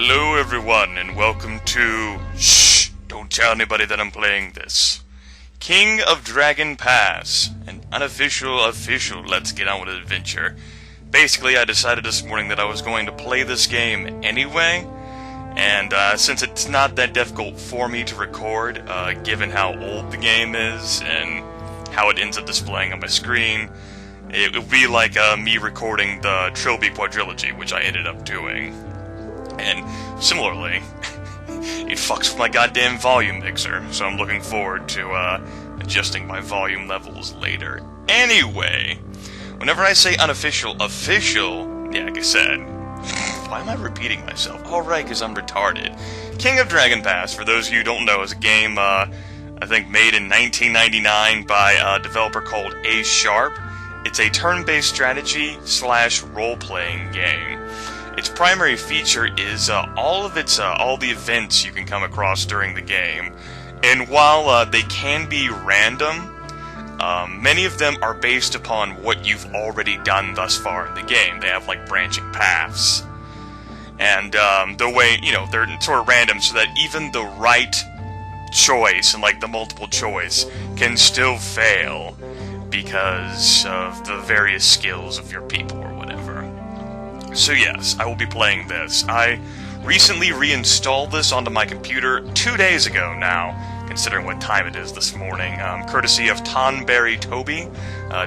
Hello everyone, and welcome to... Shh! Don't tell anybody that I'm playing this. King of Dragon Pass, an unofficial Let's Get On With It adventure. Basically, I decided this morning that I was going to play this game anyway, and since it's not that difficult for me to record, given how old the game is, and how it ends up displaying on my screen, it would be like me recording the Trilby Quadrilogy, which I ended up doing. And similarly, it fucks with my goddamn volume mixer, so I'm looking forward to adjusting my volume levels later. Anyway, whenever I say unofficial, yeah, like I said, why am I repeating myself? Oh, right, because I'm retarded. King of Dragon Pass, for those of you who don't know, is a game, I think, made in 1999 by a developer called A Sharp. It's a turn-based strategy / role-playing game. Its primary feature is all the events you can come across during the game. And while they can be random, many of them are based upon what you've already done thus far in the game. They have, like, branching paths. And the way, they're sort of random so that even the right choice and, like, the multiple choice can still fail because of the various skills of your people or whatever. So yes, I will be playing this. I recently reinstalled this onto my computer 2 days ago now, considering what time it is this morning, courtesy of Tonberry Toby.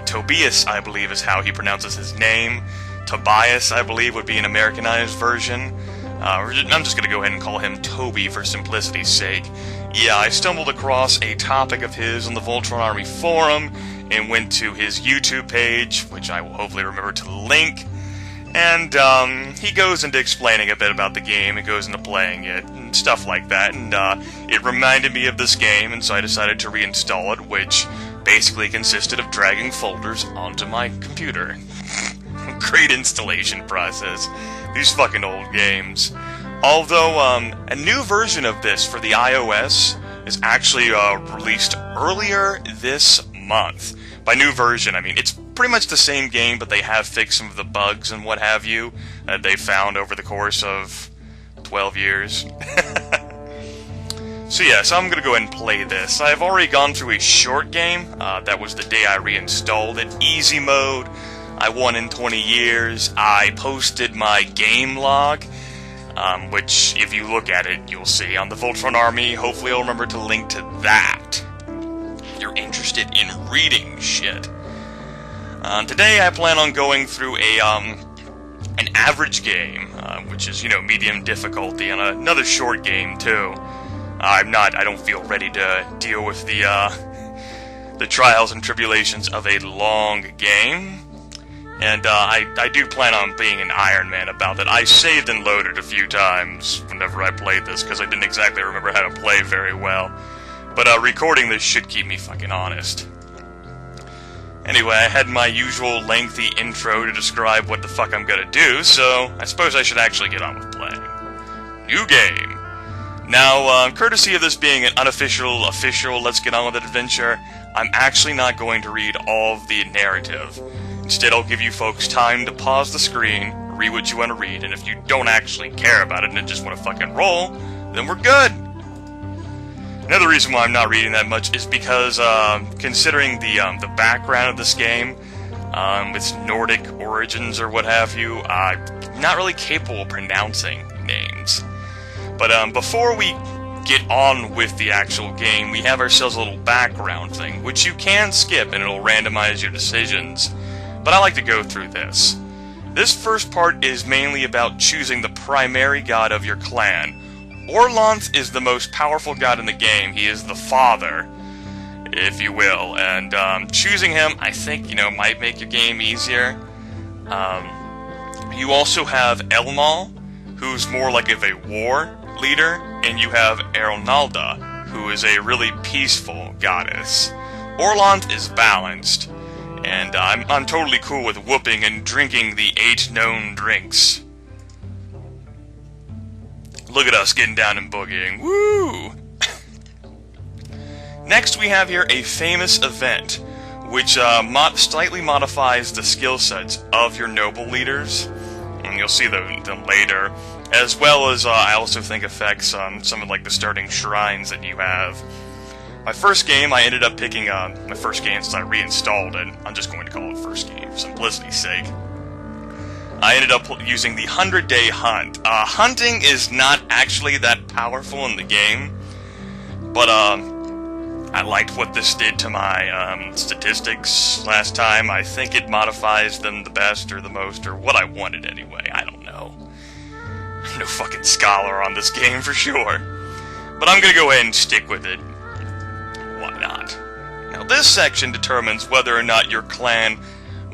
Tobias, I believe, is how he pronounces his name. Tobias, I believe, would be an Americanized version. I'm just going to go ahead and call him Toby for simplicity's sake. Yeah, I stumbled across a topic of his on the Voltron Army forum and went to his YouTube page, which I will hopefully remember to link. And he goes into explaining a bit about the game, and goes into playing it, and stuff like that, and it reminded me of this game, and so I decided to reinstall it, which basically consisted of dragging folders onto my computer. Great installation process. These fucking old games. Although, a new version of this for the iOS is actually released earlier this month. By new version, I mean, it's pretty much the same game, but they have fixed some of the bugs and what have you that they found over the course of 12 years. So I'm going to go ahead and play this. I've already gone through a short game. That was the day I reinstalled it. Easy mode. I won in 20 years. I posted my game log, which, if you look at it, you'll see on the Voltron Army. Hopefully I'll remember to link to that. You're interested in reading shit. Today I plan on going through an average game, which is, medium difficulty, and another short game too. I don't feel ready to deal with the trials and tribulations of a long game. And I do plan on being an Iron Man about it. I saved and loaded a few times whenever I played this, because I didn't exactly remember how to play very well. But recording this should keep me fucking honest. Anyway, I had my usual lengthy intro to describe what the fuck I'm gonna do, so I suppose I should actually get on with playing. New game. Now, courtesy of this being an unofficial Let's Get On With It adventure, I'm actually not going to read all of the narrative. Instead, I'll give you folks time to pause the screen, read what you want to read, and if you don't actually care about it and just want to fucking roll, then we're good. Another reason why I'm not reading that much is because, considering the background of this game, its Nordic origins or what have you, I'm not really capable of pronouncing names. But before we get on with the actual game, we have ourselves a little background thing, which you can skip and it'll randomize your decisions. But I like to go through this. This first part is mainly about choosing the primary god of your clan. Orlanth is the most powerful god in the game. He is the father, if you will, and choosing him, I think, might make your game easier. You also have Elmal, who's more like of a war leader, and you have Erlnalda, who is a really peaceful goddess. Orlanth is balanced, and I'm totally cool with whooping and drinking the 8 known drinks. Look at us getting down and boogieing. Woo! Next we have here a famous event, which slightly modifies the skill sets of your noble leaders. And you'll see them later. as well as I also think affects some of like the starting shrines that you have. My first game, I ended up picking my first game since I reinstalled it. I'm just going to call it first game for simplicity's sake. I ended up using the 100-day hunt. Hunting is not actually that powerful in the game, but I liked what this did to my statistics last time. I think it modifies them the best or the most, or what I wanted anyway. I don't know. I'm no fucking scholar on this game for sure. But I'm gonna go ahead and stick with it. Why not? Now this section determines whether or not your clan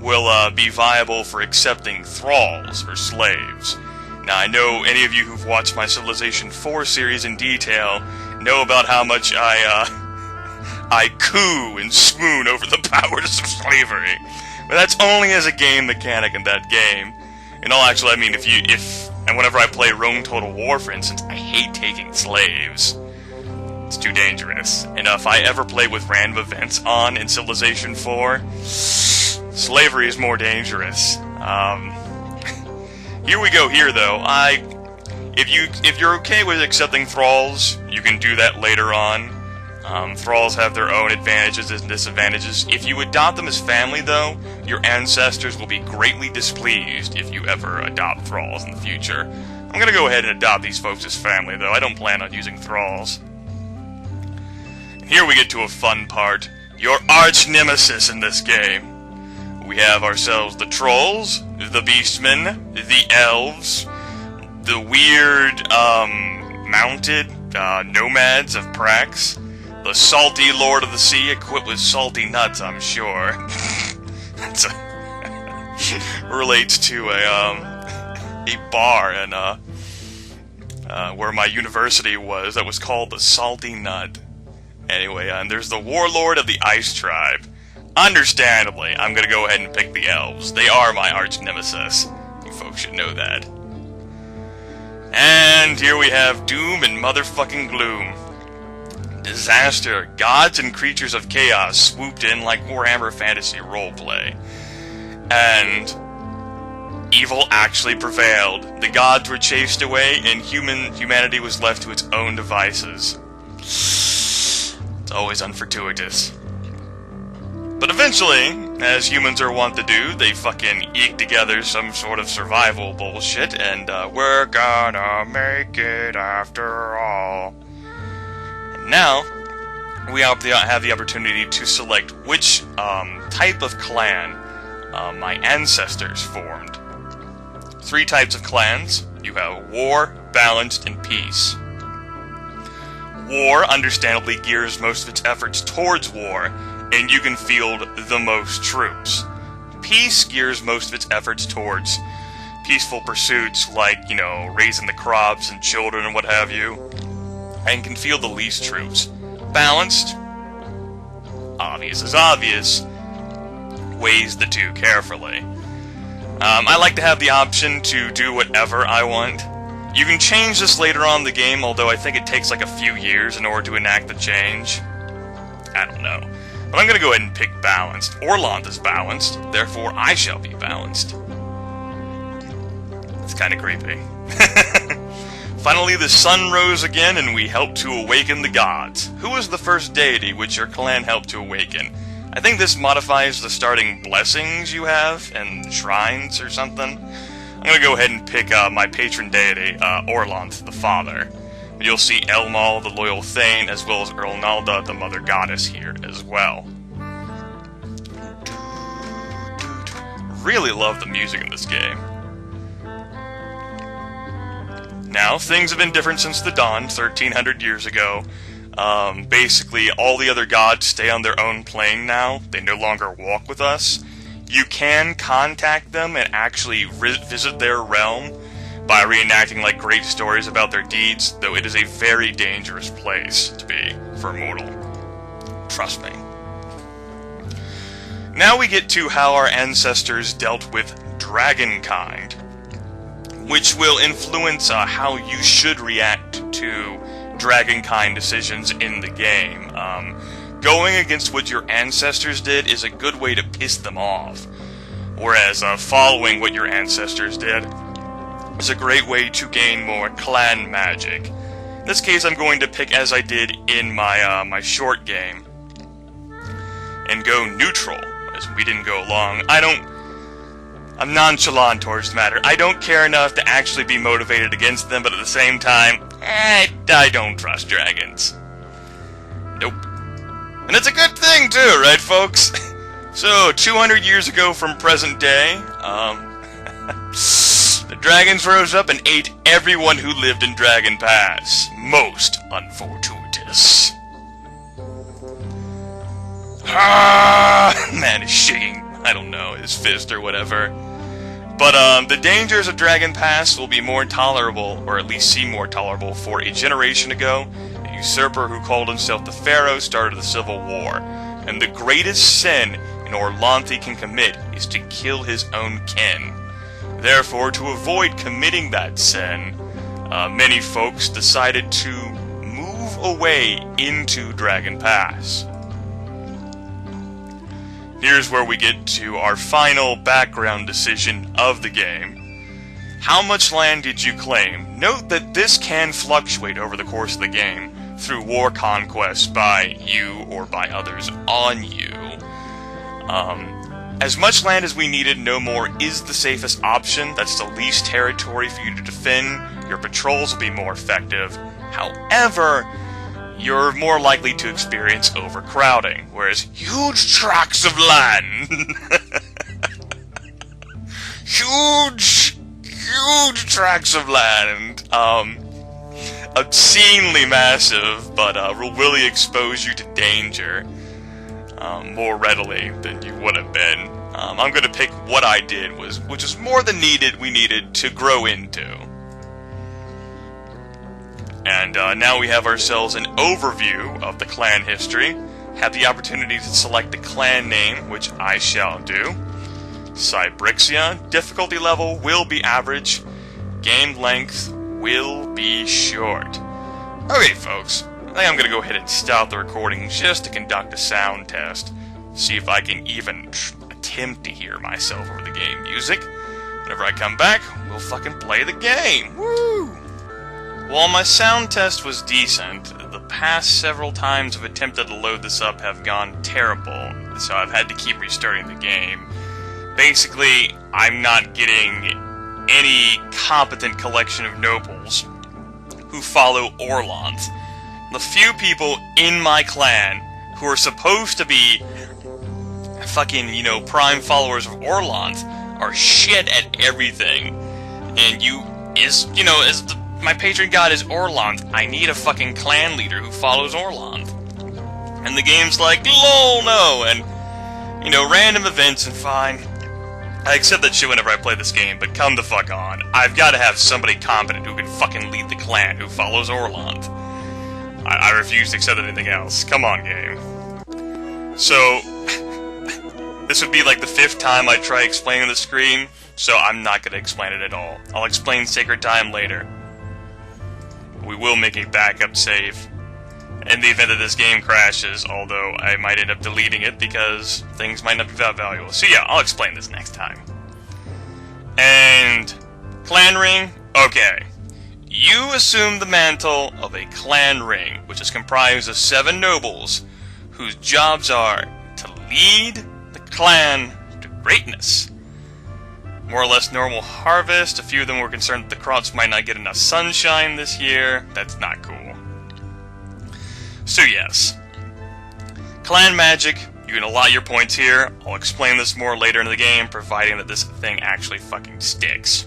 will be viable for accepting thralls or slaves. Now I know any of you who've watched my Civilization 4 series in detail know about how much I coo and swoon over the powers of slavery. But that's only as a game mechanic in that game. In all actually, I mean, and whenever I play Rome Total War, for instance, I hate taking slaves. It's too dangerous. And if I ever play with random events on in Civilization 4, slavery is more dangerous. Here we go here, though. If you're okay with accepting thralls, you can do that later on. Thralls have their own advantages and disadvantages. If you adopt them as family, though, your ancestors will be greatly displeased if you ever adopt thralls in the future. I'm gonna go ahead and adopt these folks as family, though. I don't plan on using thralls. Here we get to a fun part. Your arch nemesis in this game. We have ourselves the trolls, the beastmen, the elves, the weird, mounted, nomads of Prax, the salty Lord of the Sea, equipped with salty nuts, I'm sure. That's relates to a bar in, where my university was that was called the Salty Nut. Anyway, and there's the Warlord of the Ice Tribe. Understandably, I'm gonna go ahead and pick the elves. They are my arch nemesis. You folks should know that. And here we have Doom and motherfucking Gloom. Disaster. Gods and creatures of chaos swooped in like Warhammer Fantasy roleplay. And evil actually prevailed. The gods were chased away, and humanity was left to its own devices. It's always unfortuitous. But eventually, as humans are wont to do, they fucking eke together some sort of survival bullshit, and we're gonna make it after all. And now, we have the opportunity to select which type of clan my ancestors formed. 3 types of clans. You have War, Balanced, and Peace. War, understandably, gears most of its efforts towards war, and you can field the most troops. Peace gears most of its efforts towards peaceful pursuits like, raising the crops and children and what have you, and can field the least troops. Balanced, obvious as obvious, weighs the two carefully. I like to have the option to do whatever I want. You can change this later on in the game, although I think it takes like a few years in order to enact the change. I don't know. But I'm gonna go ahead and pick Balanced. Orlanth is balanced, therefore I shall be balanced. It's kinda creepy. Finally, the sun rose again, and we helped to awaken the gods. Who was the first deity which your clan helped to awaken? I think this modifies the starting blessings you have, and shrines or something. I'm gonna go ahead and pick my patron deity, Orlanth, the Father. You'll see Elmal, the Loyal Thane, as well as Erlnalda, the Mother Goddess, here as well. Really love the music in this game. Now, things have been different since the dawn, 1300 years ago. Basically, all the other gods stay on their own plane now. They no longer walk with us. You can contact them and actually visit their realm by reenacting like great stories about their deeds, though it is a very dangerous place to be for a mortal. Trust me. Now we get to how our ancestors dealt with dragonkind, which will influence how you should react to dragonkind decisions in the game. Going against what your ancestors did is a good way to piss them off, whereas following what your ancestors did is a great way to gain more clan magic. In this case, I'm going to pick as I did in my my short game, and go neutral, as we didn't go long. I'm nonchalant towards the matter. I don't care enough to actually be motivated against them, but at the same time, I don't trust dragons. Nope. And it's a good thing too, right folks? So, 200 years ago from present day, the dragons rose up and ate everyone who lived in Dragon Pass. Most unfortuitous. Man is shaking, I don't know, his fist or whatever. But the dangers of Dragon Pass will be more tolerable, or at least seem more tolerable, for a generation ago. A usurper who called himself the Pharaoh started the Civil War. And the greatest sin an Orlanthi can commit is to kill his own kin. Therefore, to avoid committing that sin, many folks decided to move away into Dragon Pass. Here's where we get to our final background decision of the game. How much land did you claim? Note that this can fluctuate over the course of the game through war conquest by you or by others on you. As much land as we needed, no more is the safest option. That's the least territory for you to defend. Your patrols will be more effective. However, you're more likely to experience overcrowding, whereas huge tracts of land, huge tracts of land, obscenely massive, but will really expose you to danger more readily than you would have been. I'm going to pick what I did, which is more than we needed to grow into. And now we have ourselves an overview of the clan history. Have the opportunity to select the clan name, which I shall do. Cybrixia. Difficulty level will be average. Game length will be short. Okay, folks. I think I'm going to go ahead and stop the recording just to conduct a sound test. See if I can even attempt to hear myself over the game music. Whenever I come back, we'll fucking play the game. Woo! While my sound test was decent, the past several times I've attempted to load this up have gone terrible, so I've had to keep restarting the game. Basically, I'm not getting any competent collection of nobles who follow Orlanth. The few people in my clan who are supposed to be fucking, prime followers of Orlanth are shit at everything. And my patron god is Orlanth. I need a fucking clan leader who follows Orlanth. And the game's like, lol, no, and, random events and fine. I accept that shit whenever I play this game, but come the fuck on. I've got to have somebody competent who can fucking lead the clan who follows Orlanth. I refuse to accept anything else. Come on, game. So, this would be like the 5th time I try explaining the screen, so I'm not going to explain it at all. I'll explain Sacred Time later. We will make a backup save in the event that this game crashes, although I might end up deleting it because things might not be that valuable. So yeah, I'll explain this next time. And clan ring, okay. You assume the mantle of a clan ring, which is comprised of 7 nobles, whose jobs are to lead the clan to greatness. More or less normal harvest. A few of them were concerned that the crops might not get enough sunshine this year. That's not cool. So yes. Clan magic, you can allot your points here. I'll explain this more later in the game, providing that this thing actually fucking sticks.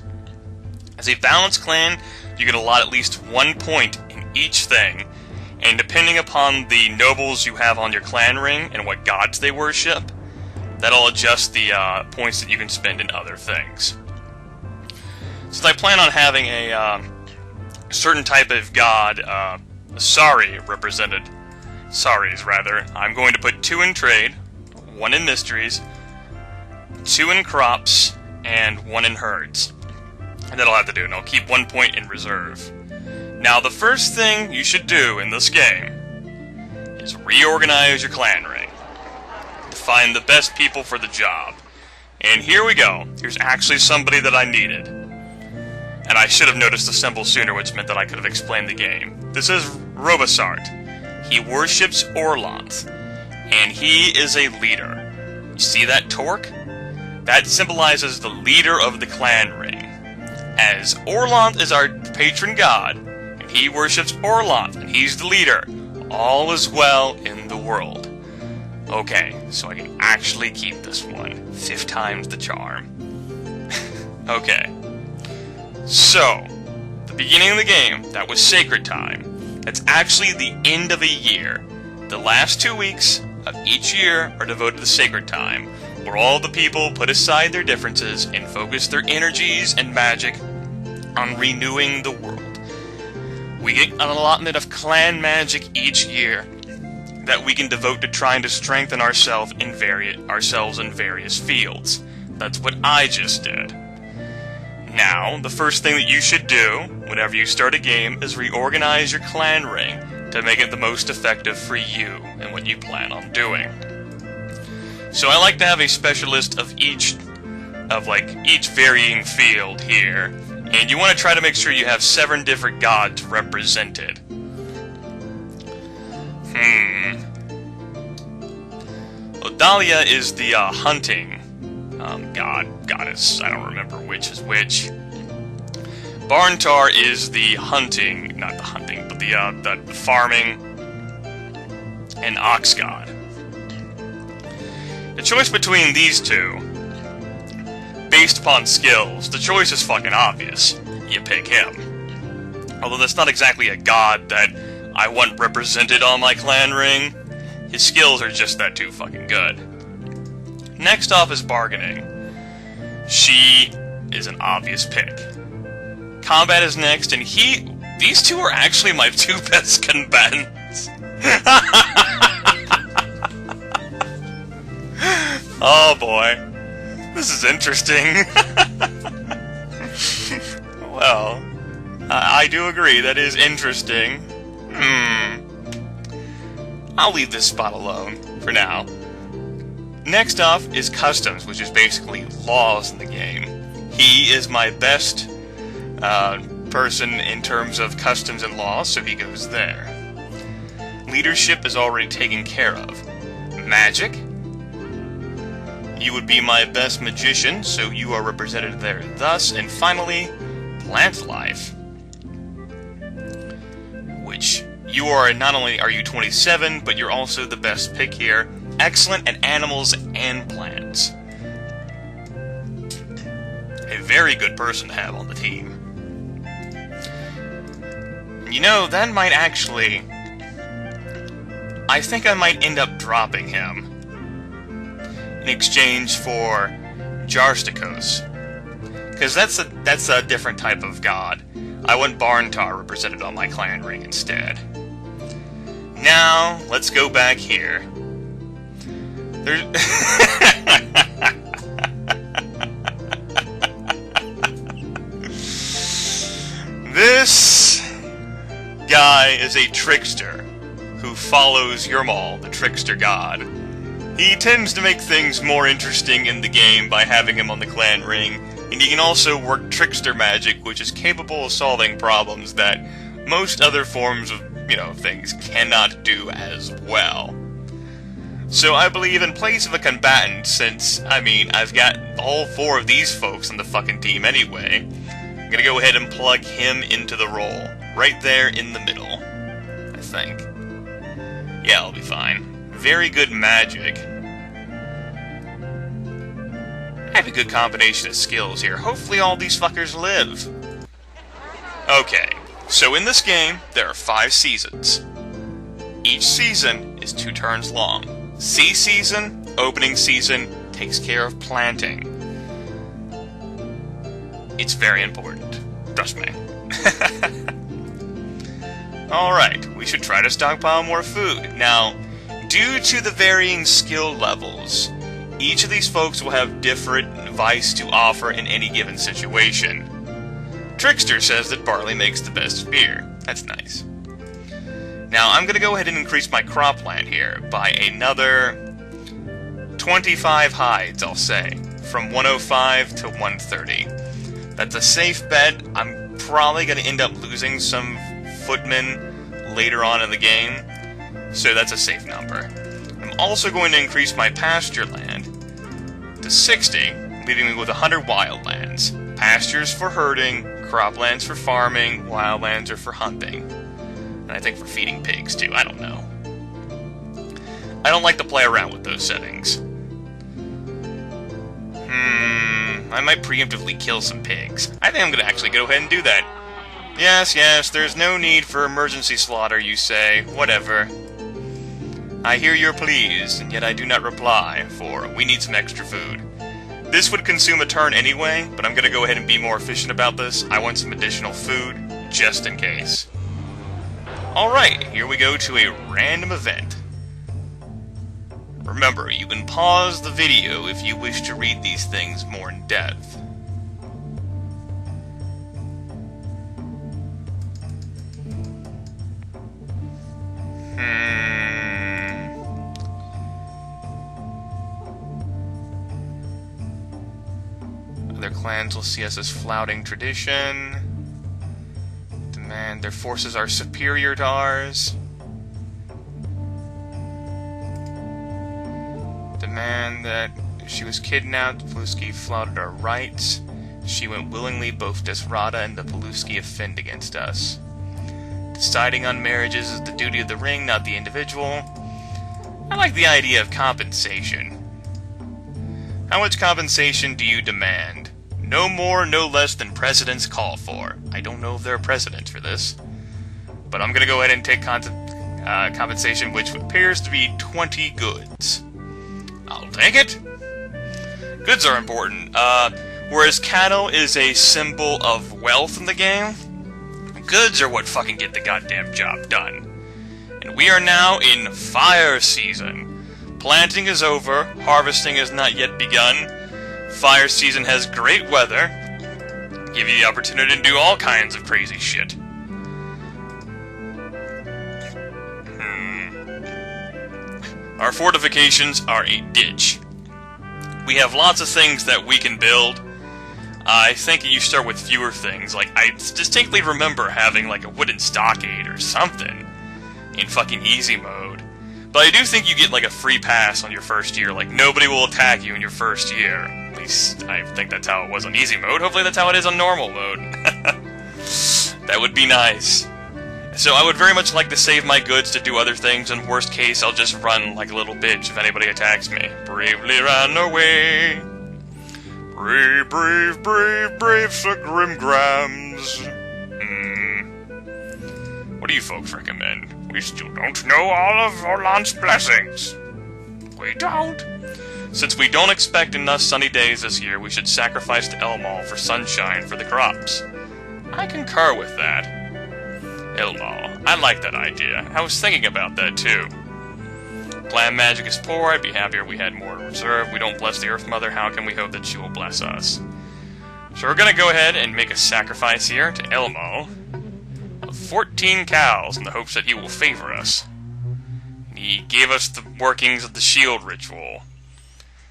As a balanced clan, you can allot at least 1 point in each thing, and depending upon the nobles you have on your clan ring and what gods they worship, that'll adjust the points that you can spend in other things. Since I plan on having a certain type of god, Saris rather, I'm going to put 2 in trade, 1 in mysteries, 2 in crops, and 1 in herds. And that'll have to do, and I'll keep 1 point in reserve. Now, the first thing you should do in this game is reorganize your clan ring to find the best people for the job. And here we go. Here's actually somebody that I needed. And I should have noticed the symbol sooner, which meant that I could have explained the game. This is Robosart. He worships Orlanth, and he is a leader. You see that torque? That symbolizes the leader of the clan ring. As Orlanth is our patron god, and he worships Orlanth, and he's the leader, all is well in the world. Okay, so I can actually keep this one. 5 times the charm. Okay. So, the beginning of the game, that was Sacred Time. That's actually the end of a year. The last 2 weeks of each year are devoted to Sacred Time, where all the people put aside their differences and focus their energies and magic on renewing the world. We get an allotment of clan magic each year that we can devote to trying to strengthen ourselves in various fields. That's what I just did. Now, the first thing that you should do whenever you start a game is reorganize your clan ring to make it the most effective for you and what you plan on doing. So I like to have a specialist of each varying field here, and you want to try to make sure you have 7 different gods represented. Well, Dahlia is the hunting goddess. I don't remember which is which. Barntar is the hunting, not the hunting, but the farming and ox god. The choice between these two, based upon skills, the choice is fucking obvious. You pick him. Although that's not exactly a god that I want represented on my clan ring. His skills are just that too fucking good. Next off is bargaining. She is an obvious pick. Combat is next, and these two are actually my 2 best combatants. Oh boy. This is interesting. Well, I do agree, that is interesting. I'll leave this spot alone, for now. Next off is customs, which is basically laws in the game. He is my best person in terms of customs and laws, so he goes there. Leadership is already taken care of. Magic? You would be my best magician, so you are represented there thus. And finally, plant life. Which, you are, not only are you 27, but you're also the best pick here. Excellent at animals and plants. A very good person to have on the team. You know, that might actually... I think I might end up dropping him in exchange for Jarstikos. Because that's a different type of god. I want Barntar represented on my clan ring instead. Now, let's go back here. This guy is a trickster who follows Yermal, the trickster god. He tends to make things more interesting in the game by having him on the clan ring, and he can also work trickster magic, which is capable of solving problems that most other forms of, things cannot do as well. So I believe in place of a combatant, since, I've got all 4 of these folks on the fucking team anyway, I'm gonna go ahead and plug him into the role, right there in the middle, I think. Yeah, I'll be fine. Very good magic. I have a good combination of skills here. Hopefully all these fuckers live. Okay, so in this game, there are 5 seasons. Each season is 2 turns long. Sea season, opening season, takes care of planting. It's very important. Trust me. Alright, we should try to stockpile more food. Now, due to the varying skill levels, each of these folks will have different advice to offer in any given situation. Trickster says that barley makes the best beer. That's nice. Now, I'm going to go ahead and increase my cropland here by another 25 hides, I'll say, from 105 to 130. That's a safe bet. I'm probably going to end up losing some footmen later on in the game, so that's a safe number. I'm also going to increase my pasture land to 60, leaving me with 100 wildlands. Pastures for herding, croplands for farming, wildlands are for hunting. And I think for feeding pigs too, I don't know. I don't like to play around with those settings. I might preemptively kill some pigs. I think I'm going to actually go ahead and do that. Yes, there's no need for emergency slaughter, you say. Whatever. I hear your pleas, and yet I do not reply, for we need some extra food. This would consume a turn anyway, but I'm going to go ahead and be more efficient about this. I want some additional food, just in case. Alright, here we go to a random event. Remember, you can pause the video if you wish to read these things more in depth. Other clans will see us as flouting tradition. Demand their forces are superior to ours. Demand that she was kidnapped, Paluski flouted our rights. She went willingly, both Desrata and the Paluski offend against us. Deciding on marriages is the duty of the ring, not the individual. I like the idea of compensation. How much compensation do you demand? No more, no less than precedents call for. I don't know if there are precedents for this, but I'm going to go ahead and take compensation, which appears to be 20 goods. I'll take it. Goods are important. Whereas cattle is a symbol of wealth in the game, goods are what fucking get the goddamn job done. And we are now in fire season. Planting is over, harvesting has not yet begun. Fire season has great weather, give you the opportunity to do all kinds of crazy shit. Our fortifications are a ditch. We have lots of things that we can build. I think you start with fewer things. Like, I distinctly remember having, like, a wooden stockade or something in fucking easy mode. But I do think you get, like, a free pass on your first year. Like, nobody will attack you in your first year. At least, I think that's how it was on easy mode. Hopefully that's how it is on normal mode. That would be nice. So I would very much like to save my goods to do other things. In worst case, I'll just run like a little bitch if anybody attacks me. Bravely ran away. Brave, brave, brave, brave Sir Grimgrams. What do you folks recommend? We still don't know all of Orland's blessings. We don't. Since we don't expect enough sunny days this year, we should sacrifice to Elmal for sunshine for the crops. I concur with that. Elmal, I like that idea. I was thinking about that too. Clan magic is poor, I'd be happier we had more in reserve. We don't bless the Earth Mother, how can we hope that she will bless us? So we're gonna go ahead and make a sacrifice here to Elmo of 14 cows in the hopes that he will favor us. He gave us the workings of the shield ritual.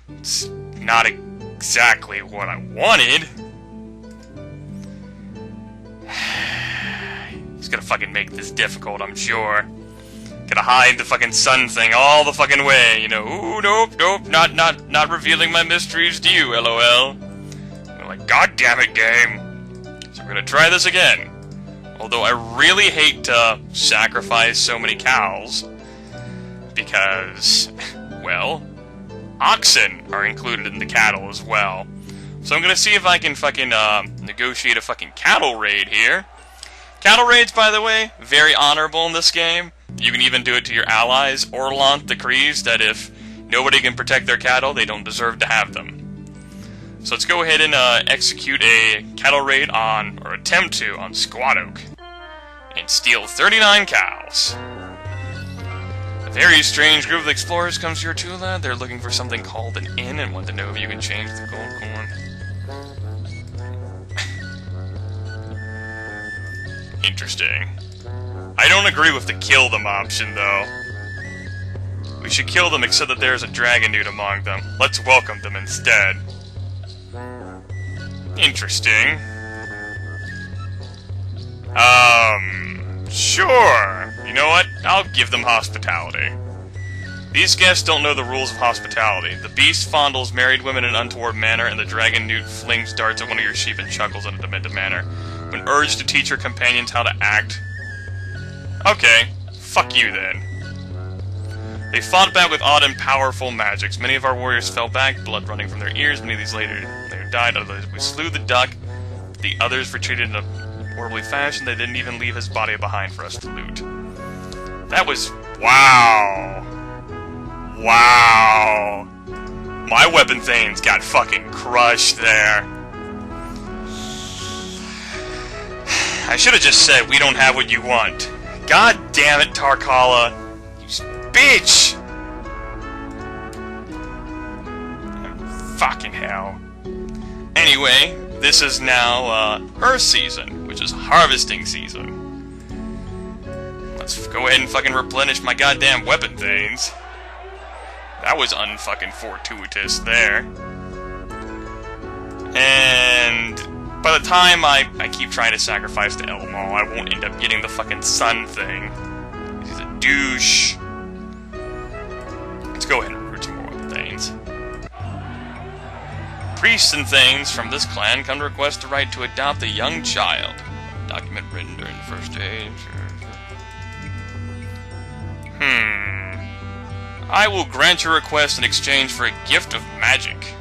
It's not exactly what I wanted. He's gonna fucking make this difficult, I'm sure. Gonna hide the fucking sun thing all the fucking way, you know. Ooh, nope, not revealing my mysteries to you, LOL. I'm like, God damn it, game. So we're gonna try this again. Although I really hate to sacrifice so many cows, because, well, oxen are included in the cattle as well. So I'm gonna see if I can fucking negotiate a fucking cattle raid here. Cattle raids, by the way, very honorable in this game. You can even do it to your allies. Orlant decrees that if nobody can protect their cattle, they don't deserve to have them. So let's go ahead and execute a cattle raid on, or attempt to, on Squat Oak. And steal 39 cows. A very strange group of explorers comes to your Tula. They're looking for something called an inn and want to know if you can change the gold coin. Interesting. I don't agree with the kill them option, though. We should kill them except that there's a dragon dude among them. Let's welcome them instead. Interesting. Sure. You know what? I'll give them hospitality. These guests don't know the rules of hospitality. The beast fondles married women in an untoward manner, and the dragon newt flings darts at one of your sheep and chuckles in a demented manner. When urged to teach her companions how to act... Okay, fuck you then. They fought back with odd and powerful magics. Many of our warriors fell back, blood running from their ears. Many of these later died. Others we slew the duck. The others retreated in a orderly fashion. They didn't even leave his body behind for us to loot. That was... wow. Wow. My weapon thanes got fucking crushed there. I should have just said, we don't have what you want. God damn it, Tarkala. You bitch! Fucking hell. Anyway, this is now, her season, which is harvesting season. Let's go ahead and fucking replenish my goddamn weapon thanes. That was unfucking fortuitous there. And by the time I keep trying to sacrifice to Elmal, I won't end up getting the fucking sun thing. He's a douche. Let's go ahead and recruit some more weapon thanes. Priests and thanes from this clan come to request the right to adopt a young child. Document written during the first stage. I will grant your request in exchange for a gift of magic.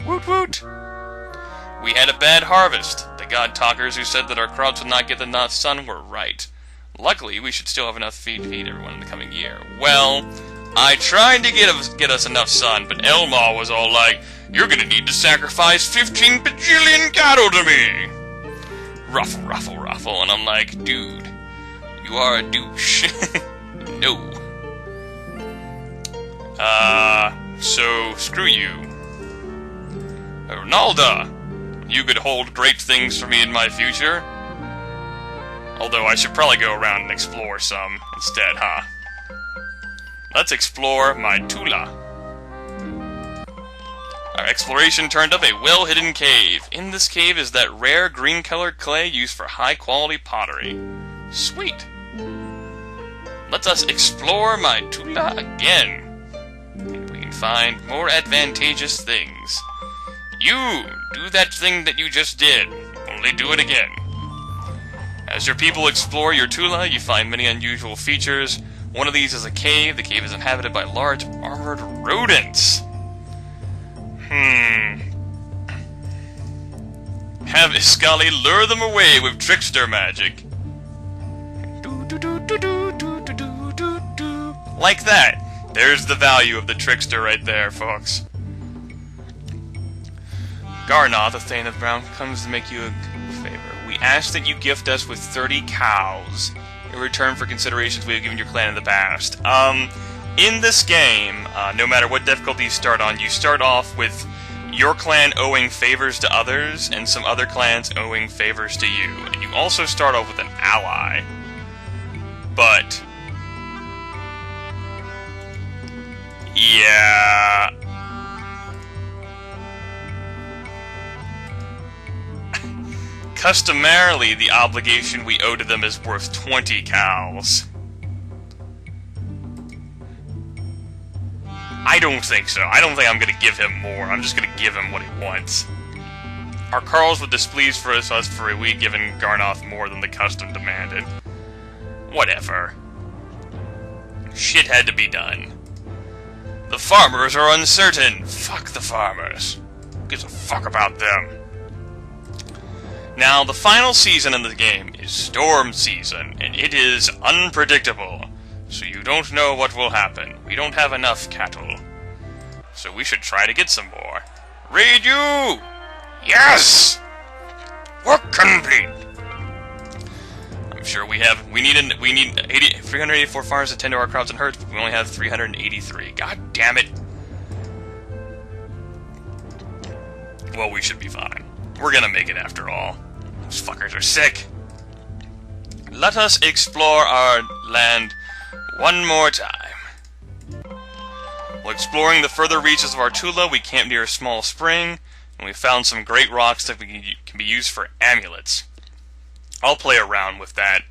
Woot woot! We had a bad harvest. The god talkers who said that our crops would not get the sun were right. Luckily, we should still have enough feed to feed everyone in the coming year. Well, I tried to get us enough sun, but Elmal was all like, "You're gonna need to sacrifice 15 bajillion cattle to me!" Ruffle, ruffle, ruffle, and I'm like, dude, you are a douche. No. So, screw you. Ronalda, you could hold great things for me in my future. Although I should probably go around and explore some instead, huh? Let's explore my Tula. Our exploration turned up a well-hidden cave. In this cave is that rare green-colored clay used for high-quality pottery. Sweet. Let us explore my Tula again. Maybe we can find more advantageous things. You, do that thing that you just did. Only do it again. As your people explore your Tula, you find many unusual features. One of these is a cave. The cave is inhabited by large armored rodents. Have Iskali lure them away with trickster magic. Like that. There's the value of the trickster right there, folks. Garnoth, a Thane of Brown, comes to make you a favor. We ask that you gift us with 30 cows in return for considerations we have given your clan in the past. In this game, no matter what difficulty you start on, you start off with your clan owing favors to others, and some other clans owing favors to you. And you also start off with an ally. But... yeah... Customarily, the obligation we owe to them is worth 20 cows. I don't think so. I don't think I'm gonna give him more. I'm just gonna give him what he wants. Our Carls were displeased for us for a week, giving Garnoth more than the custom demanded. Whatever. Shit had to be done. The farmers are uncertain. Fuck the farmers. Who gives a fuck about them? Now, the final season in the game is Storm Season, and it is unpredictable. So you don't know what will happen. We don't have enough cattle. So we should try to get some more. Raid you! Yes! Work complete! I'm sure we need 384 farmers to tend to our crops and herds, but we only have 383. God damn it! Well, we should be fine. We're gonna make it after all. Those fuckers are sick. Let us explore our land one more time. While exploring the further reaches of our Tula, we camped near a small spring, and we found some great rocks that can be used for amulets. I'll play around with that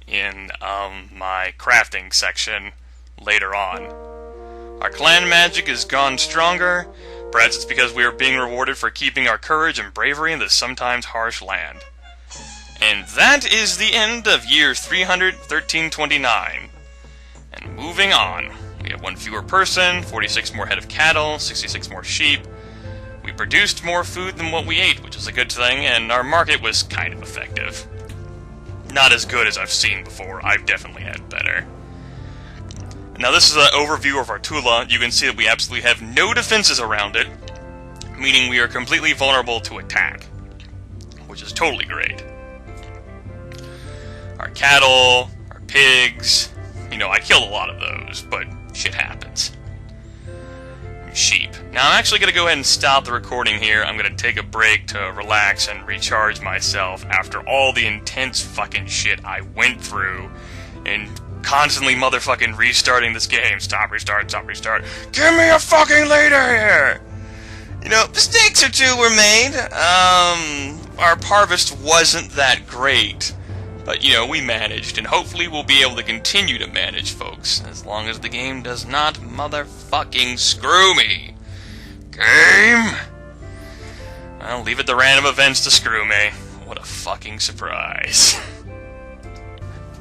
in my crafting section later on. Our clan magic has gone stronger. Perhaps it's because we are being rewarded for keeping our courage and bravery in this sometimes harsh land. And that is the end of year 31329. And moving on, we have 1 fewer person, 46 more head of cattle, 66 more sheep. We produced more food than what we ate, which is a good thing, and our market was kind of effective. Not as good as I've seen before. I've definitely had better. Now this is an overview of our Tula. You can see that we absolutely have no defenses around it, meaning we are completely vulnerable to attack, which is totally great. Our cattle, our pigs, I killed a lot of those, but shit happens. Sheep. Now I'm actually going to go ahead and stop the recording here. I'm going to take a break to relax and recharge myself after all the intense fucking shit I went through and constantly motherfucking restarting this game. Stop, restart, stop, restart. Give me a fucking leader here! Mistakes or two were made. Our harvest wasn't that great. But, we managed, and hopefully we'll be able to continue to manage, folks, as long as the game does not motherfucking screw me. Game? I'll leave it to random events to screw me. What a fucking surprise.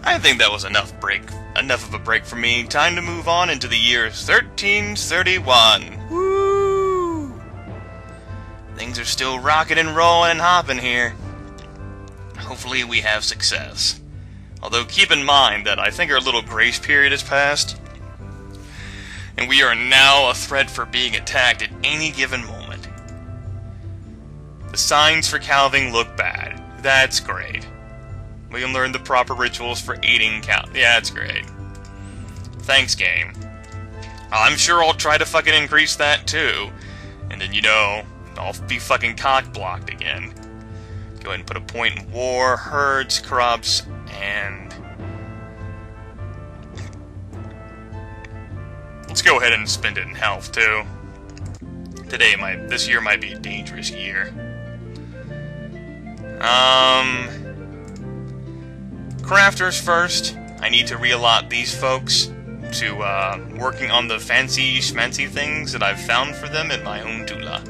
I think that was enough of a break for me. Time to move on into the year 1331. Woo! Things are still rocking and rolling and hopping here. Hopefully we have success. Although keep in mind that I think our little grace period has passed, and we are now a threat for being attacked at any given moment. The signs for calving look bad. That's great. We can learn the proper rituals for eating cow. Yeah, that's great. Thanks, game. I'm sure I'll try to fucking increase that too. And then, I'll be fucking cock-blocked again. Go ahead and put a point in war, herds, crops, and... let's go ahead and spend it in health, too. This year might be a dangerous year. Crafters first. I need to reallot these folks to, working on the fancy schmancy things that I've found for them in my own Tula.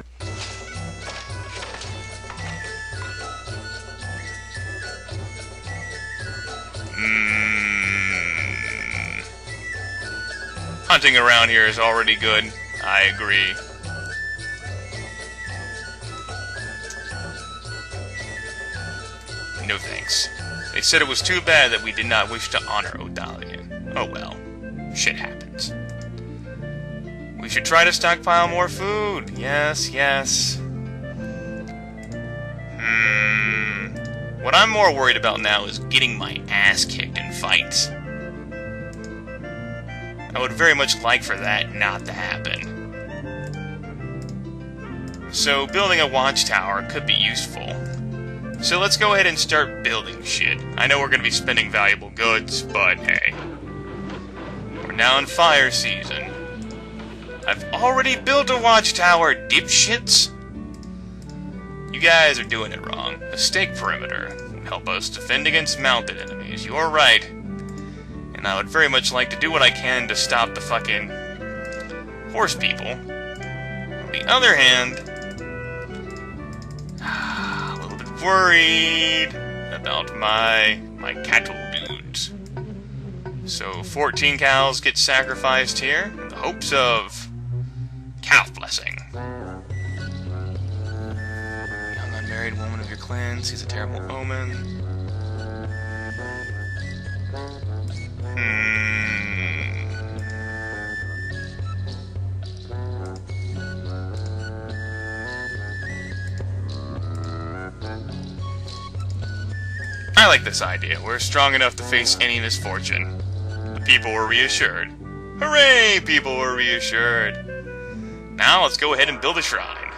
Hunting around here is already good. I agree. No thanks. They said it was too bad that we did not wish to honor Odalian. Oh well. Shit happens. We should try to stockpile more food. Yes, yes. What I'm more worried about now is getting my ass kicked in fights. I would very much like for that not to happen. So building a watchtower could be useful. So let's go ahead and start building shit. I know we're going to be spending valuable goods, but hey. We're now in fire season. I've already built a watchtower, dipshits! You guys are doing it wrong. A stake perimeter will help us defend against mounted enemies. You're right. And I would very much like to do what I can to stop the fucking horse people. On the other hand, a little bit worried about my cattle dudes. So 14 cows get sacrificed here in the hopes of cow blessing. Young unmarried woman of your clan sees a terrible omen. I like this idea. We're strong enough to face any misfortune. The people were reassured. Hooray! People were reassured. Now let's go ahead and build a shrine.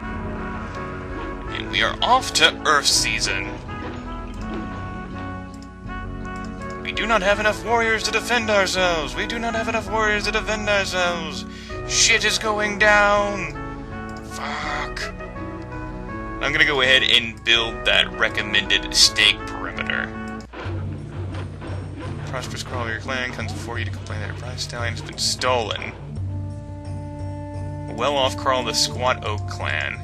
And we are off to Earth season. We do not have enough warriors to defend ourselves. We do not have enough warriors to defend ourselves. Shit is going down. Fuck. I'm gonna go ahead and build that recommended stake perimeter. prosperous crawl of your clan comes before you to complain that your prize stallion has been stolen. A well-off crawl of the Squat Oak clan.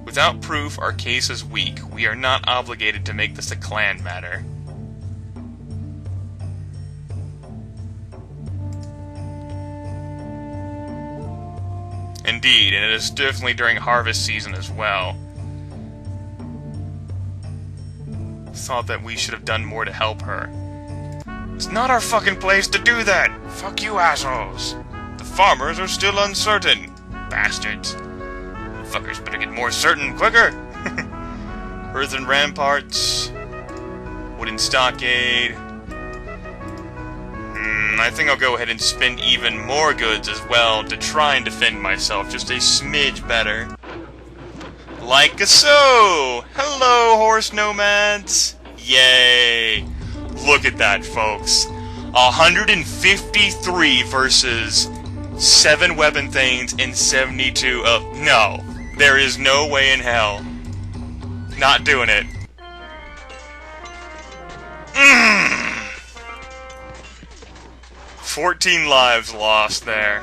Without proof, our case is weak. We are not obligated to make this a clan matter. Indeed, and it is definitely during harvest season as well. Thought that we should have done more to help her. It's not our fucking place to do that! Fuck you assholes! The farmers are still uncertain. Bastards. Fuckers better get more certain quicker! Earthen ramparts. Wooden stockade. I think I'll go ahead and spend even more goods as well to try and defend myself just a smidge better. Like so! Hello, horse nomads! Yay! Look at that, folks. 153 versus 7 weapon things and 72 of... No. There is no way in hell. Not doing it. 14 lives lost there.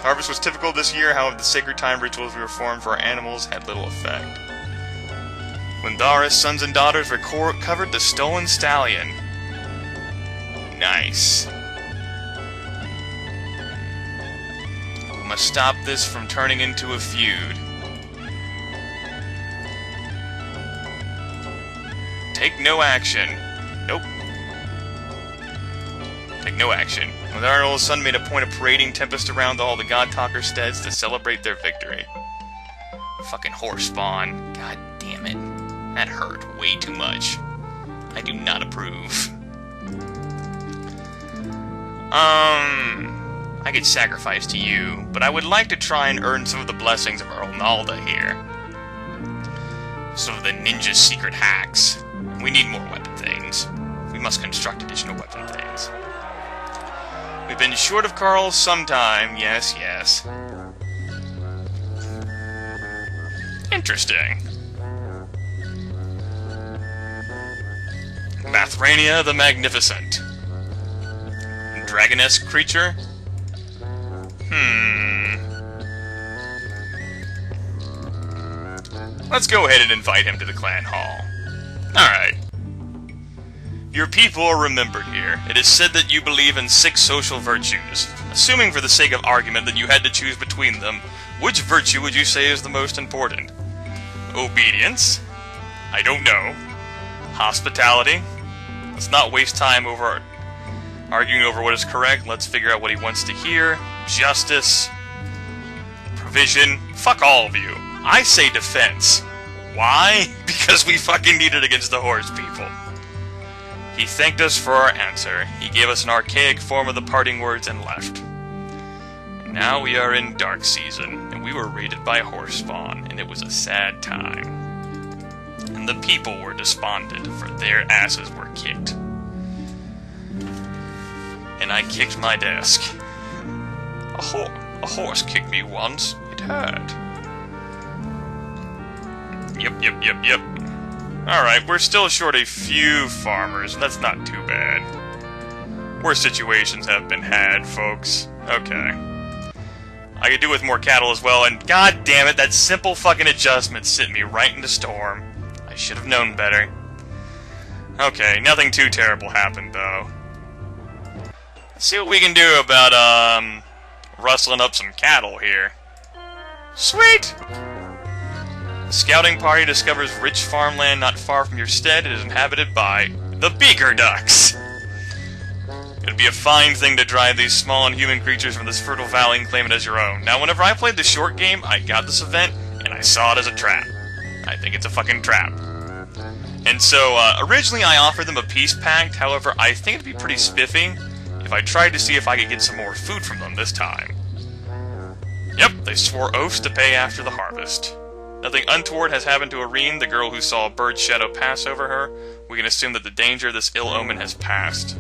Harvest was typical this year, however the sacred time rituals we performed for our animals had little effect. Lindara's sons and daughters recovered the stolen stallion. Nice. We must stop this from turning into a feud. Take no action. Nope. Take no action. Lindara's son made a point of parading Tempest around all the God-Talker steads to celebrate their victory. Fucking horse spawn. God damn it. That hurt way too much. I do not approve. I could sacrifice to you, but I would like to try and earn some of the blessings of our Onalda here. Some of the ninja's secret hacks. We need more weapon things. We must construct additional weapon things. We've been short of Carl some time, yes, yes. Interesting. Mathrania the Magnificent. Dragon-esque creature? Let's go ahead and invite him to the clan hall. Alright. Your people are remembered here. It is said that you believe in 6 social virtues. Assuming for the sake of argument that you had to choose between them, which virtue would you say is the most important? Obedience? I don't know. Hospitality? Let's not waste time over arguing over what is correct. Let's figure out what he wants to hear. Justice. Provision. Fuck all of you. I say defense. Why? Because we fucking need it against the horse people. He thanked us for our answer. He gave us an archaic form of the parting words and left. And now we are in dark season, and we were raided by horse spawn, and it was a sad time. And the people were despondent, for their asses were kicked. And I kicked my desk. A horse kicked me once. It hurt. Yep. Alright, we're still short a few farmers. That's not too bad. Worse situations have been had, folks. Okay. I could do with more cattle as well, and god damn it, that simple fucking adjustment sent me right into storm. I should have known better. Okay, nothing too terrible happened, though. Let's see what we can do about, rustling up some cattle here. Sweet! The scouting party discovers rich farmland not far from your stead. It is inhabited by the beaker ducks. It'd be a fine thing to drive these small inhuman creatures from this fertile valley and claim it as your own. Now, whenever I played the short game, I got this event, and I saw it as a trap. I think it's a fucking trap. And so, originally I offered them a peace pact. However, I think it'd be pretty spiffy if I tried to see if I could get some more food from them this time. Yep, they swore oaths to pay after the harvest. Nothing untoward has happened to Irene, the girl who saw a bird's shadow pass over her. We can assume that the danger of this ill omen has passed.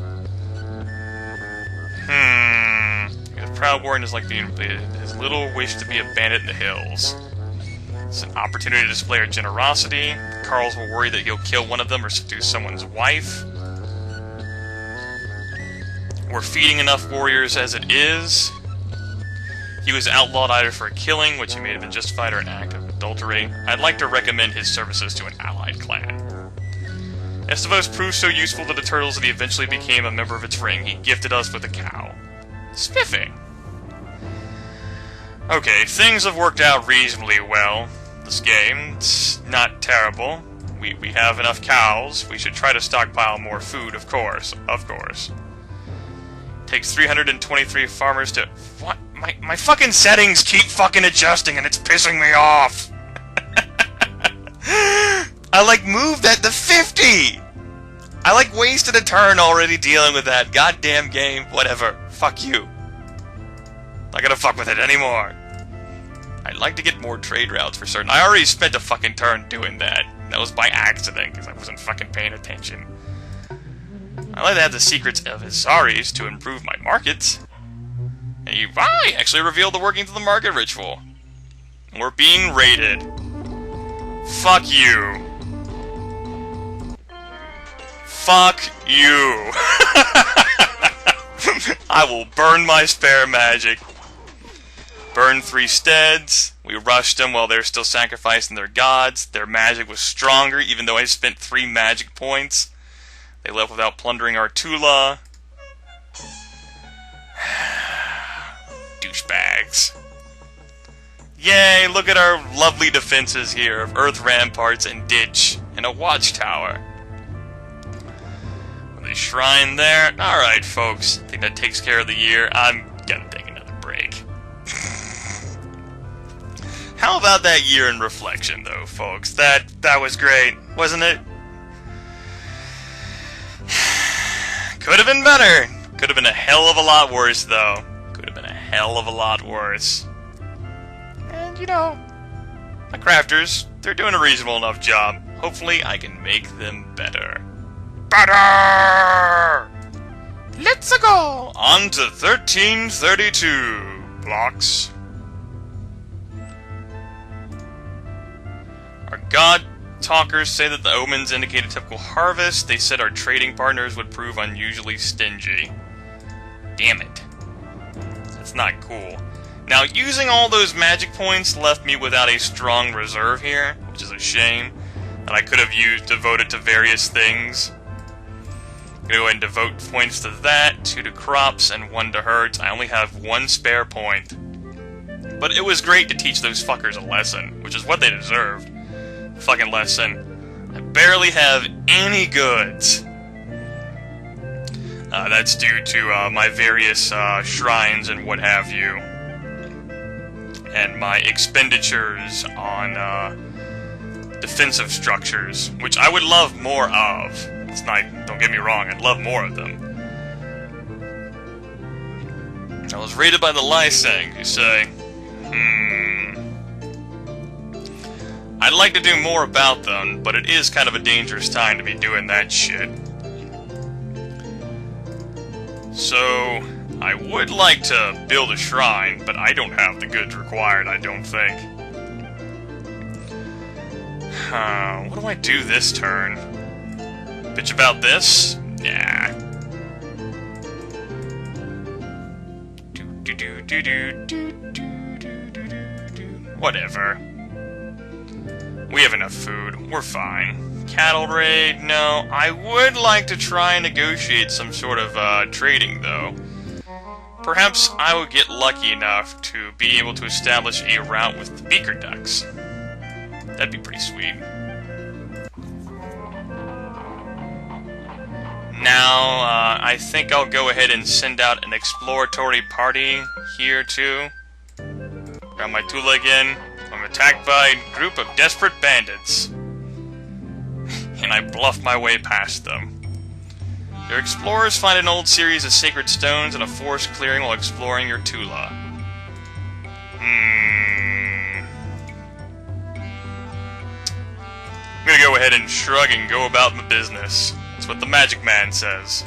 Cowborn is like his little wish to be a bandit in the hills. It's an opportunity to display our generosity. Carls will worry that he'll kill one of them or seduce someone's wife. We're feeding enough warriors as it is. He was outlawed either for a killing, which he may have been justified, or an act of adultery. I'd like to recommend his services to an allied clan. Estivos proved so useful to the turtles that he eventually became a member of its ring. He gifted us with a cow. Spiffy. Okay, things have worked out reasonably well this game. It's not terrible. We have enough cows. We should try to stockpile more food, of course. Of course. Takes 323 farmers to... What? My fucking settings keep fucking adjusting and it's pissing me off! I like moved that to 50! I like wasted a turn already dealing with that goddamn game. Whatever. Fuck you. Not gonna fuck with it anymore. I'd like to get more trade routes for certain. I already spent a fucking turn doing that. That was by accident, because I wasn't fucking paying attention. I like to have the secrets of Hisaris to improve my markets. And I actually revealed the workings of the market ritual. We're being raided. Fuck you. Fuck you. I will burn my spare magic. Burn 3 steads. We rushed them while they were still sacrificing their gods. Their magic was stronger, even though I spent 3 magic points. They left without plundering our Tula. Douchebags. Yay, look at our lovely defenses here of earth ramparts and ditch and a watchtower. With a shrine there. Alright, folks. I think that takes care of the year. I'm gonna take another break. How about that year in reflection, though, folks? That was great, wasn't it? Could have been better. Could have been a hell of a lot worse, though. Could have been a hell of a lot worse. And, you know, my crafters, they're doing a reasonable enough job. Hopefully, I can make them better. Better! Let's go! On to 1332 blocks. Our god talkers say that the omens indicate a typical harvest. They said our trading partners would prove unusually stingy. Damn it. That's not cool. Now, using all those magic points left me without a strong reserve here, which is a shame, that I could have devoted to various things. I'm gonna go ahead and devote points to that, 2 to crops, and 1 to herds. I only have 1 spare point. But it was great to teach those fuckers a lesson, which is what they deserved. Fucking lesson. I barely have any goods. That's due to my various shrines and what have you. And my expenditures on defensive structures, which I would love more of. It's not, don't get me wrong, I'd love more of them. I was raided by the Lysang, you say? I'd like to do more about them, but it is kind of a dangerous time to be doing that shit. So, I would like to build a shrine, but I don't have the goods required, I don't think. What do I do this turn? Bitch about this? Nah. Whatever. We have enough food. We're fine. Cattle raid? No. I would like to try and negotiate some sort of trading, though. Perhaps I would get lucky enough to be able to establish a route with the beaker ducks. That'd be pretty sweet. Now, I think I'll go ahead and send out an exploratory party here, too. Got my Tula again. I'm attacked by a group of desperate bandits. And I bluff my way past them. Your explorers find an old series of sacred stones in a forest clearing while exploring your Tula. I'm gonna go ahead and shrug and go about my business. That's what the magic man says.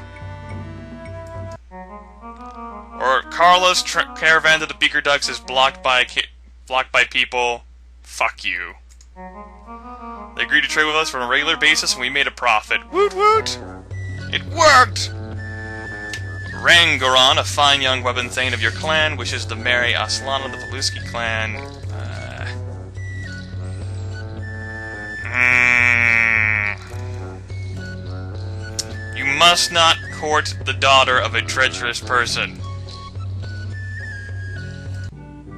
Or Carla's caravan to the Beaker Ducks is blocked by people. Fuck you. They agreed to trade with us on a regular basis, and we made a profit. Woot woot! It worked! Rangoron, a fine young weapon thane of your clan, wishes to marry Aslana of the Paluski clan. You must not court the daughter of a treacherous person.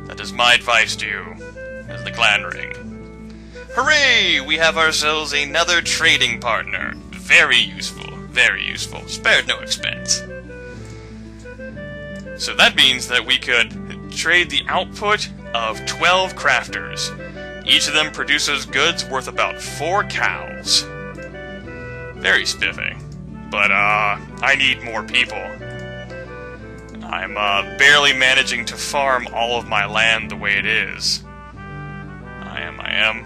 That is my advice to you, as the clan ring. Hooray! We have ourselves another trading partner. Very useful, spared no expense. So that means that we could trade the output of 12 crafters. Each of them produces goods worth about 4 cows. Very spiffy. But, I need more people. I'm, barely managing to farm all of my land the way it is. I am.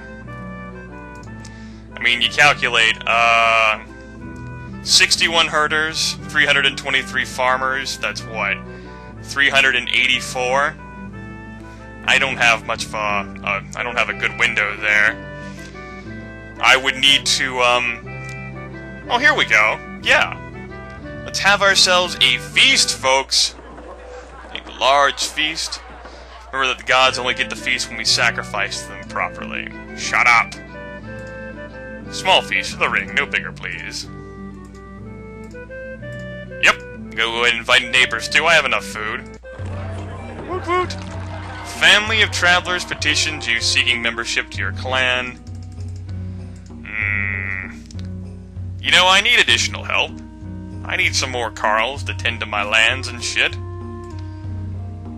I mean, you calculate, 61 herders, 323 farmers, that's what? 384? I don't have much of a, I don't have a good window there. I would need to, oh, here we go. Yeah. Let's have ourselves a feast, folks. A large feast. Remember that the gods only get the feast when we sacrifice them properly. Shut up. Small feast for the ring, no bigger, please. Yep. Go ahead and invite neighbors, too. I have enough food. Woot woot. Family of travelers petitions you seeking membership to your clan. You know, I need additional help. I need some more Carls to tend to my lands and shit.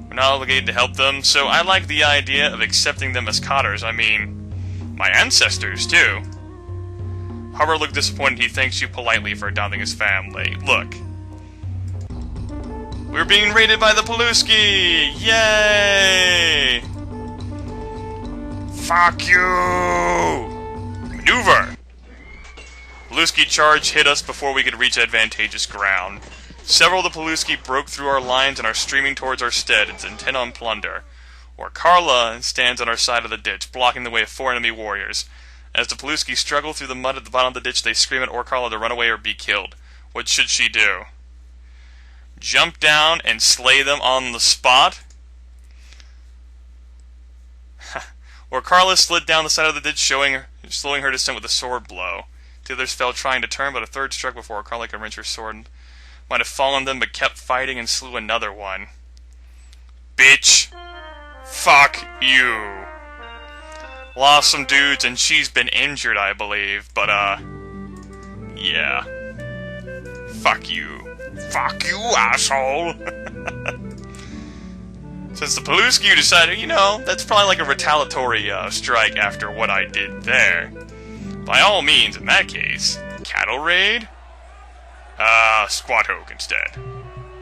We're not obligated to help them, so I like the idea of accepting them as cotters. I mean, my ancestors, too. Harbor looked disappointed. He thanks you politely for adopting his family. Look. We're being raided by the Paluski! Yay! Fuck you! Maneuver! Paluski charge hit us before we could reach advantageous ground. Several of the Paluski broke through our lines and are streaming towards our stead, intent on plunder. Or Carla stands on our side of the ditch, blocking the way of 4 enemy warriors. As the Paluski struggle through the mud at the bottom of the ditch, they scream at Orcarla to run away or be killed. What should she do? Jump down and slay them on the spot? Orcarla slid down the side of the ditch, slowing her descent with a sword blow. The others fell trying to turn, but a third struck before Orcarla could wrench her sword. Might have fallen them, but kept fighting and slew another one. Bitch. Fuck you. Lost some dudes, and she's been injured, I believe, but, yeah. Fuck you. Fuck you, asshole! Since the Paluski decided, you know, that's probably like a retaliatory, strike after what I did there. By all means, in that case, cattle raid? Squat Hoke instead.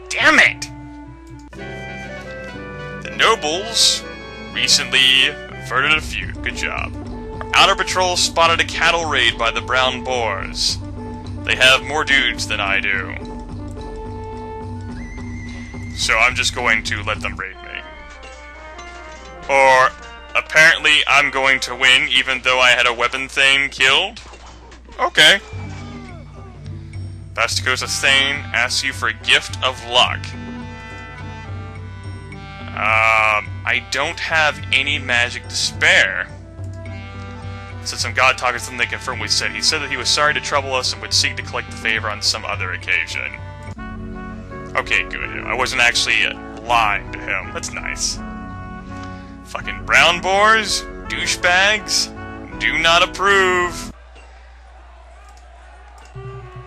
Damn it! The nobles recently averted a feud. Good job. Our outer patrol spotted a cattle raid by the Brown Boars. They have more dudes than I do. So I'm just going to let them raid me. Or, apparently I'm going to win even though I had a weapon thane killed? Okay. Basticosa Thane asks you for a gift of luck. I don't have any magic to spare. Said some god talkers them they confirmed what he said. He said that he was sorry to trouble us and would seek to collect the favor on some other occasion. Okay, good. I wasn't actually lying to him. That's nice. Fucking brown boars? Douchebags? Do not approve.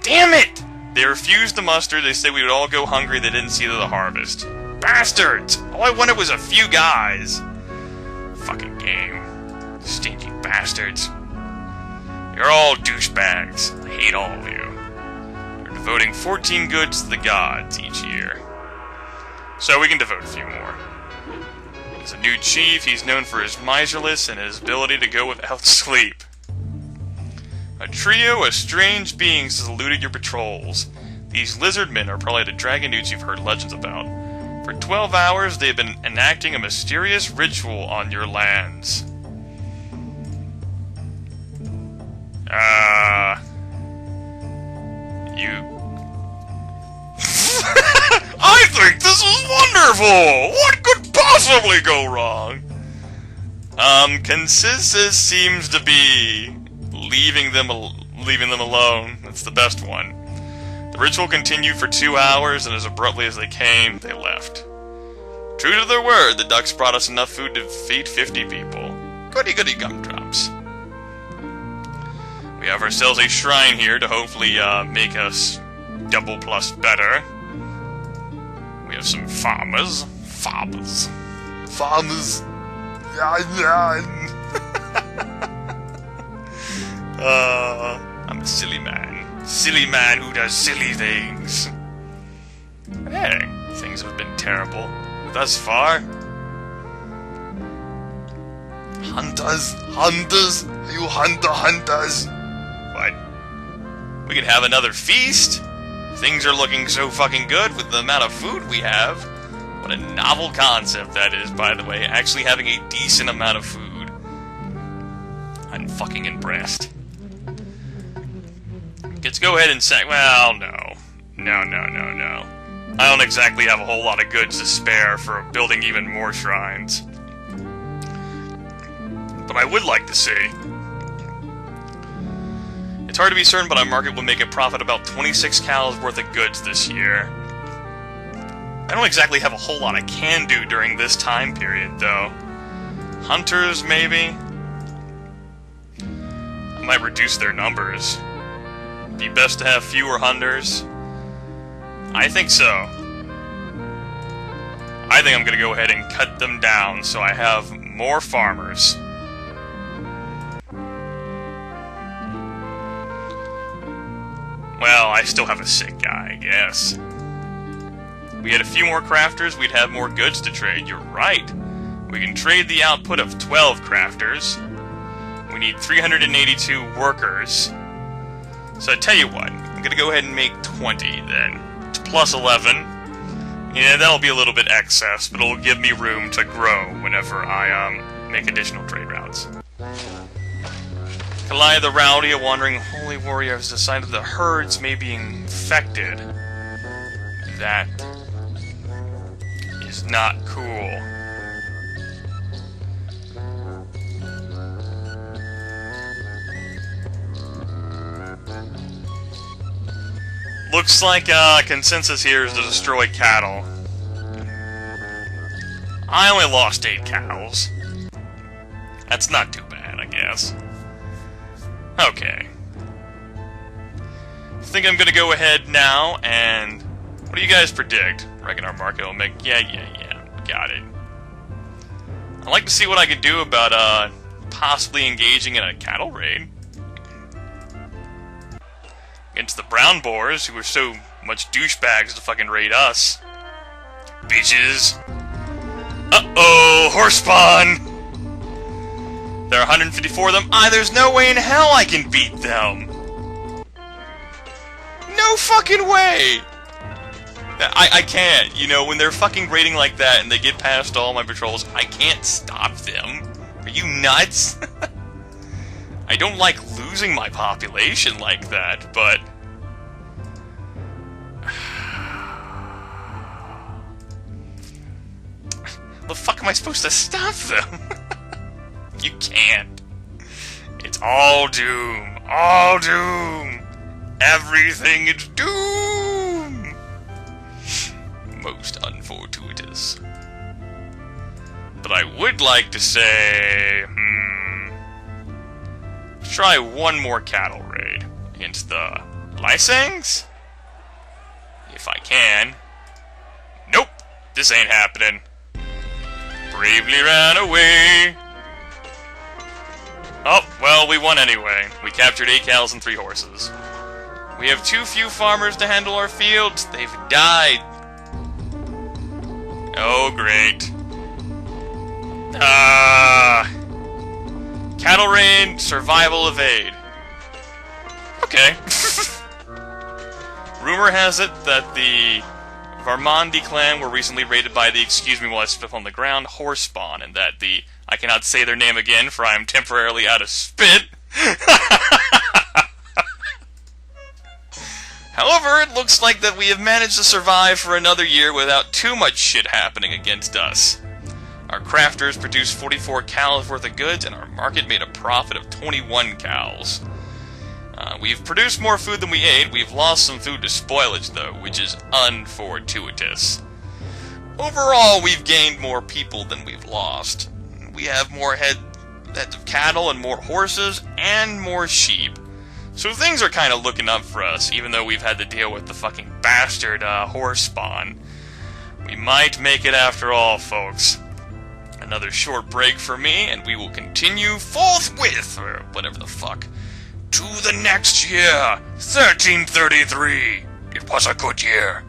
Damn it! They refused the muster. They said we would all go hungry. They didn't see the harvest. Bastards! All I wanted was a few guys. Fucking game. Stinky bastards. You're all douchebags. I hate all of you. You're devoting 14 goods to the gods each year. So we can devote a few more. As a new chief, he's known for his miserliness and his ability to go without sleep. A trio of strange beings has eluded your patrols. These lizard men are probably the dragon dudes you've heard legends about. For 12 hours, they have been enacting a mysterious ritual on your lands. I think this is wonderful! What could possibly go wrong? Consensus seems to be leaving them alone. That's the best one. The ritual continued for 2 hours, and as abruptly as they came, they left. True to their word, the ducks brought us enough food to feed 50 people. Goody goody gumdrops. We have ourselves a shrine here to hopefully make us double plus better. We have some farmers. Farmers. I'm a silly man. Silly man who does silly things. Hey, things have been terrible thus far. Hunters, you hunters. What? We could have another feast? Things are looking so fucking good with the amount of food we have. What a novel concept that is, by the way, actually having a decent amount of food. I'm fucking impressed. Let's go ahead and say, well, no. No. I don't exactly have a whole lot of goods to spare for building even more shrines. But I would like to see. It's hard to be certain, but our market will make a profit about 26 cows worth of goods this year. I don't exactly have a whole lot I can do during this time period, though. Hunters, maybe? I might reduce their numbers. Be best to have fewer hunters. I think so. I think I'm gonna go ahead and cut them down so I have more farmers. Well, I still have a sick guy, I guess. We had a few more crafters, we'd have more goods to trade. You're right. We can trade the output of 12 crafters. We need 382 workers. So I tell you what, I'm gonna go ahead and make 20 then. Plus 11. Yeah, that'll be a little bit excess, but it'll give me room to grow whenever I make additional trade routes. Kalai the Rowdy, a wandering holy warrior, has decided the herds may be infected. That is not cool. Looks like consensus here is to destroy cattle. I only lost 8 cows. That's not too bad, I guess. Okay. I think I'm gonna go ahead now and... What do you guys predict? Reckon our market will make... Yeah. Got it. I'd like to see what I can do about possibly engaging in a cattle raid. Against the brown boars, who are so much douchebags to fucking raid us. Bitches. Uh-oh! Horse spawn! There are 154 of them. There's no way in hell I can beat them! No fucking way! I can't. You know, when they're fucking raiding like that and they get past all my patrols, I can't stop them. Are you nuts? I don't like losing my population like that, but... the fuck am I supposed to stop them? You can't. It's all doom. All doom. Everything is doom. Most unfortuitous. But I would like to say... try one more cattle raid against the Lysangs? If I can. Nope, this ain't happening. Bravely ran away. Oh, well, we won anyway. We captured 8 cows and 3 horses. We have too few farmers to handle our fields. They've died. Oh, great. Cattle raid, survival evade. Okay. Rumor has it that the Varmandi clan were recently raided by the, excuse me while I spit on the ground, horse spawn, and that the, I cannot say their name again for I am temporarily out of spit. However, it looks like that we have managed to survive for another year without too much shit happening against us. Our crafters produced 44 cows worth of goods, and our market made a profit of 21 cows. We've produced more food than we ate. We've lost some food to spoilage, though, which is unfortuitous. Overall, we've gained more people than we've lost. We have more heads of cattle and more horses and more sheep. So things are kind of looking up for us, even though we've had to deal with the fucking bastard horse spawn. We might make it after all, folks. Another short break for me, and we will continue forthwith, or whatever the fuck, to the next year, 1333. It was a good year.